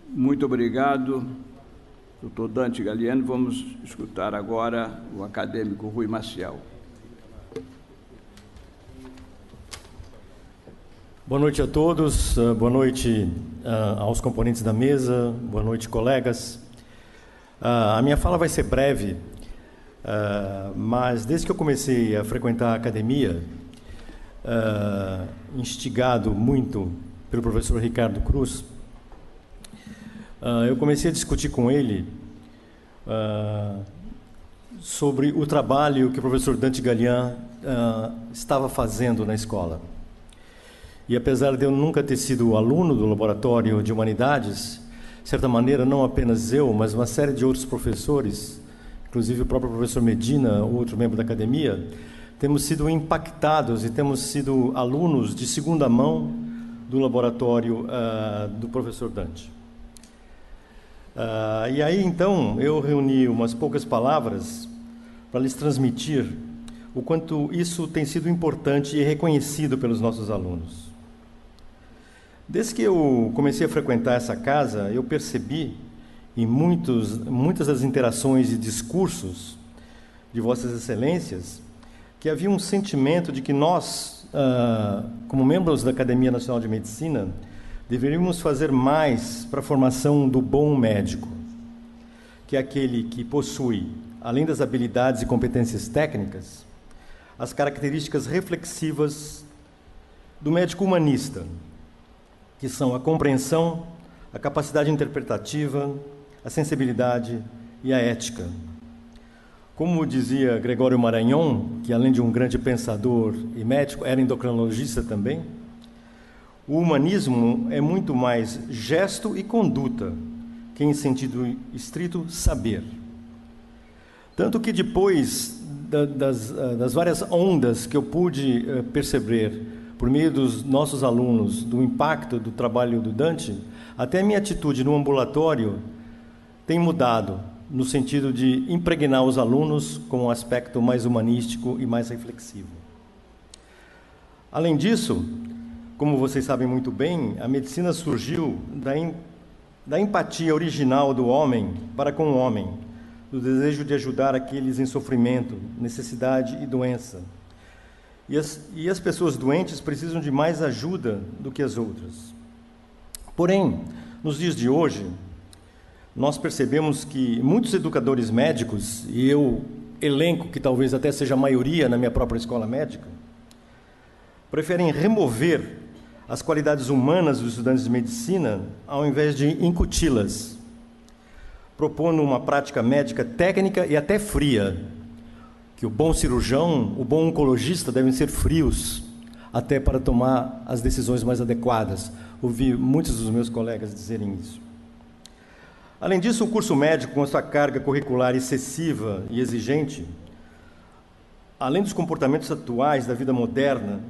Muito obrigado, doutor Dante Galiano. Vamos escutar agora o acadêmico Rui Maciel. Boa noite a todos, boa noite aos componentes da mesa, boa noite, colegas. A minha fala vai ser breve, mas desde que eu comecei a frequentar a academia, instigado muito pelo professor Ricardo Cruz, eu comecei a discutir com ele sobre o trabalho que o professor Dante Galian estava fazendo na escola. E apesar de eu nunca ter sido aluno do Laboratório de Humanidades, de certa maneira, não apenas eu, mas uma série de outros professores, inclusive o próprio professor Medina, outro membro da academia, temos sido impactados e temos sido alunos de segunda mão do laboratório do professor Dante. E aí, então, eu reuni umas poucas palavras para lhes transmitir o quanto isso tem sido importante e reconhecido pelos nossos alunos. Desde que eu comecei a frequentar essa casa, eu percebi em muitas das interações e discursos de Vossas Excelências que havia um sentimento de que nós, como membros da Academia Nacional de Medicina, deveríamos fazer mais para a formação do bom médico, que é aquele que possui, além das habilidades e competências técnicas, as características reflexivas do médico humanista, que são a compreensão, a capacidade interpretativa, a sensibilidade e a ética. Como dizia Gregório Maranhão, que além de um grande pensador e médico, era endocrinologista também, o humanismo é muito mais gesto e conduta que, em sentido estrito, saber. Tanto que depois das várias ondas que eu pude perceber por meio dos nossos alunos, do impacto do trabalho do Dante, até a minha atitude no ambulatório tem mudado, no sentido de impregnar os alunos com um aspecto mais humanístico e mais reflexivo. Além disso, como vocês sabem muito bem, a medicina surgiu da empatia original do homem para com o homem, do desejo de ajudar aqueles em sofrimento, necessidade e doença. E as pessoas doentes precisam de mais ajuda do que as outras. Porém, nos dias de hoje, nós percebemos que muitos educadores médicos, e eu elenco que talvez até seja a maioria na minha própria escola médica, preferem remover as qualidades humanas dos estudantes de medicina ao invés de incuti-las, propondo uma prática médica técnica e até fria, que o bom cirurgião, o bom oncologista devem ser frios, até para tomar as decisões mais adequadas. Ouvi muitos dos meus colegas dizerem isso. Além disso, o curso médico, com a sua carga curricular excessiva e exigente, além dos comportamentos atuais da vida moderna,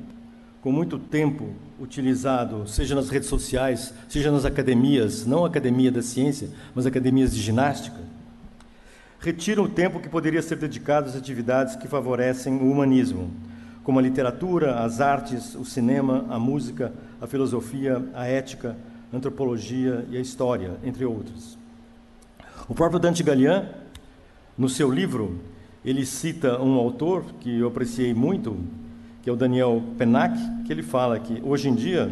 com muito tempo utilizado, seja nas redes sociais, seja nas academias, não a academia da ciência, mas academias de ginástica, retiram o tempo que poderia ser dedicado às atividades que favorecem o humanismo, como a literatura, as artes, o cinema, a música, a filosofia, a ética, a antropologia e a história, entre outros. O próprio Dante Galian, no seu livro, ele cita um autor que eu apreciei muito, que é o Daniel Pennac, que ele fala que, hoje em dia,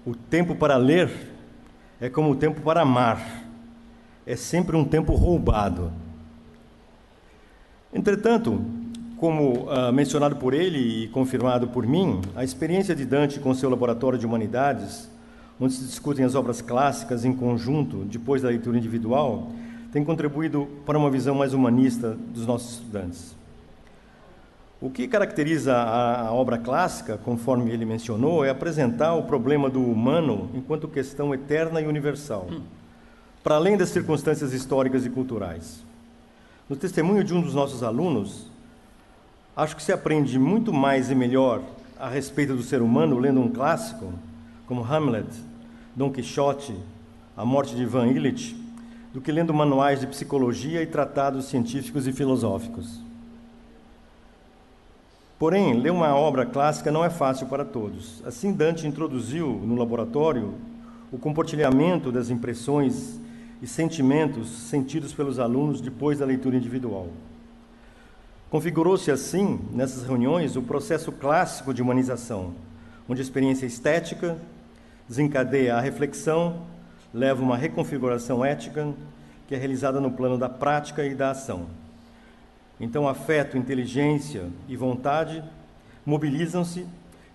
o tempo para ler é como o tempo para amar. É sempre um tempo roubado. Entretanto, como mencionado por ele e confirmado por mim, a experiência de Dante com seu laboratório de humanidades, onde se discutem as obras clássicas em conjunto, depois da leitura individual, tem contribuído para uma visão mais humanista dos nossos estudantes. O que caracteriza a obra clássica, conforme ele mencionou, é apresentar o problema do humano enquanto questão eterna e universal, para além das circunstâncias históricas e culturais. No testemunho de um dos nossos alunos, acho que se aprende muito mais e melhor a respeito do ser humano lendo um clássico, como Hamlet, Dom Quixote, A Morte de Ivan Illich, do que lendo manuais de psicologia e tratados científicos e filosóficos. Porém, ler uma obra clássica não é fácil para todos. Assim, Dante introduziu no laboratório o compartilhamento das impressões e sentimentos sentidos pelos alunos depois da leitura individual. Configurou-se assim, nessas reuniões, o processo clássico de humanização, onde a experiência estética desencadeia a reflexão, leva uma reconfiguração ética, que é realizada no plano da prática e da ação. Então, afeto, inteligência e vontade mobilizam-se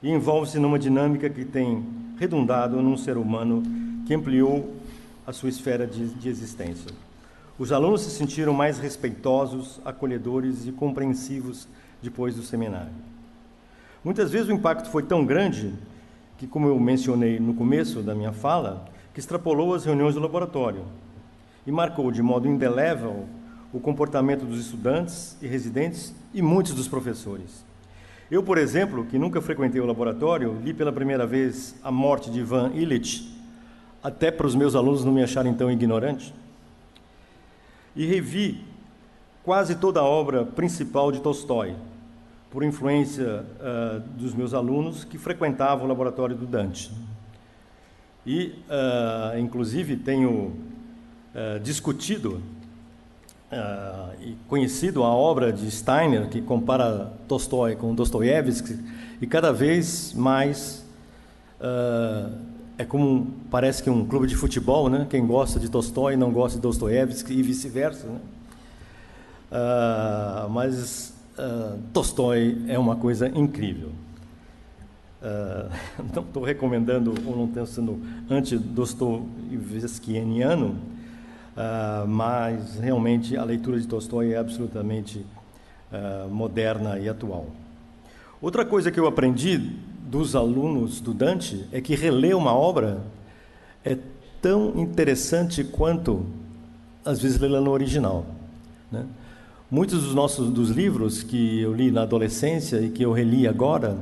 e envolvem-se numa dinâmica que tem redundado num ser humano que ampliou a sua esfera de existência. Os alunos se sentiram mais respeitosos, acolhedores e compreensivos depois do seminário. Muitas vezes o impacto foi tão grande que, como eu mencionei no começo da minha fala, que extrapolou as reuniões do laboratório e marcou de modo indelével o comportamento dos estudantes e residentes e muitos dos professores. Eu, por exemplo, que nunca frequentei o laboratório, li pela primeira vez A Morte de Ivan Ilitch, até para os meus alunos não me acharem tão ignorante, e revi quase toda a obra principal de Tolstói, por influência dos meus alunos que frequentavam o laboratório do Dante. E, inclusive, tenho discutido e conhecido a obra de Steiner, que compara Tolstói com Dostoiévski, e cada vez mais é como parece que um clube de futebol, né? Quem gosta de Tolstói não gosta de Dostoiévski e vice-versa, né? Mas Tolstói é uma coisa incrível. Não estou recomendando ou não estou sendo anti-dostoiévskianiano, mas realmente a leitura de Tolstói é absolutamente moderna e atual. Outra coisa que eu aprendi dos alunos do Dante é que reler uma obra é tão interessante quanto, às vezes, lê-la no original, né? Muitos dos livros que eu li na adolescência e que eu reli agora,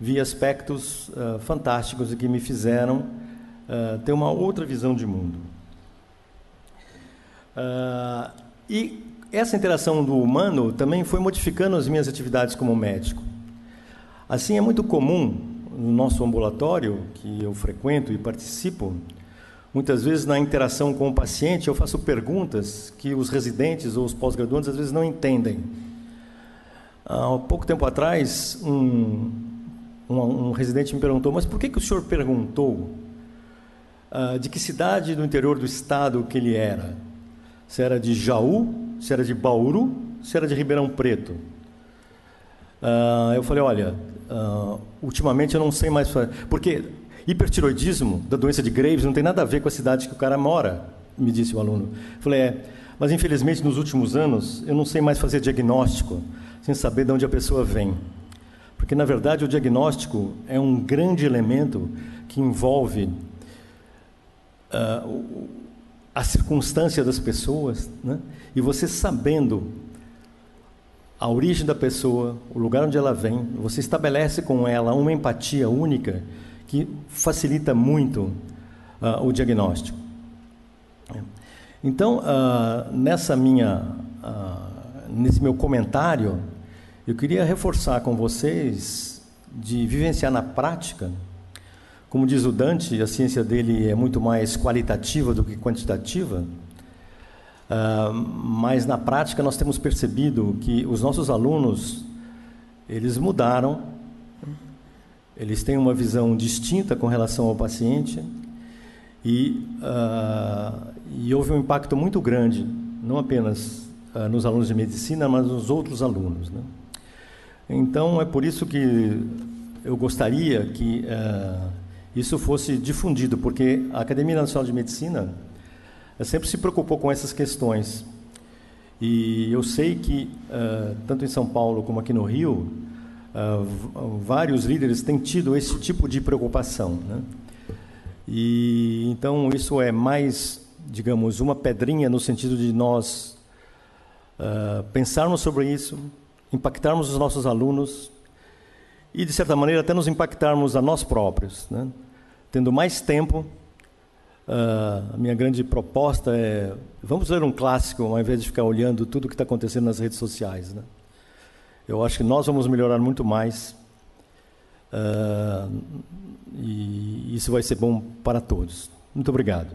vi aspectos fantásticos e que me fizeram ter uma outra visão de mundo. E essa interação do humano também foi modificando as minhas atividades como médico. Assim, é muito comum no nosso ambulatório, que eu frequento e participo, muitas vezes na interação com o paciente, eu faço perguntas que os residentes ou os pós-graduandos às vezes não entendem. Há pouco tempo atrás, um residente me perguntou: mas por que o senhor perguntou de que cidade do interior do estado que ele era? Se era de Jaú, se era de Bauru, se era de Ribeirão Preto? Eu falei: olha, ultimamente eu não sei mais, porque hipertiroidismo da doença de Graves não tem nada a ver com a cidade que o cara mora, me disse o aluno. Eu falei: mas infelizmente nos últimos anos eu não sei mais fazer diagnóstico sem saber de onde a pessoa vem. Porque, na verdade, o diagnóstico é um grande elemento que envolve a circunstância das pessoas, né? E você sabendo a origem da pessoa, o lugar onde ela vem, você estabelece com ela uma empatia única que facilita muito o diagnóstico. Então, nesse meu comentário, eu queria reforçar com vocês de vivenciar na prática. Como diz o Dante, a ciência dele é muito mais qualitativa do que quantitativa, mas na prática nós temos percebido que os nossos alunos, eles mudaram, eles têm uma visão distinta com relação ao paciente e houve um impacto muito grande, não apenas nos alunos de medicina, mas nos outros alunos, né? Então, é por isso que eu gostaria que isso fosse difundido, porque a Academia Nacional de Medicina sempre se preocupou com essas questões. E eu sei que, tanto em São Paulo como aqui no Rio, vários líderes têm tido esse tipo de preocupação, né? E então isso é mais, digamos, uma pedrinha no sentido de nós pensarmos sobre isso, impactarmos os nossos alunos e, de certa maneira, até nos impactarmos a nós próprios, né? Tendo mais tempo, a minha grande proposta é: vamos ler um clássico ao invés de ficar olhando tudo o que está acontecendo nas redes sociais, né? eu acho que nós vamos melhorar muito mais, e isso vai ser bom para todos. Muito obrigado.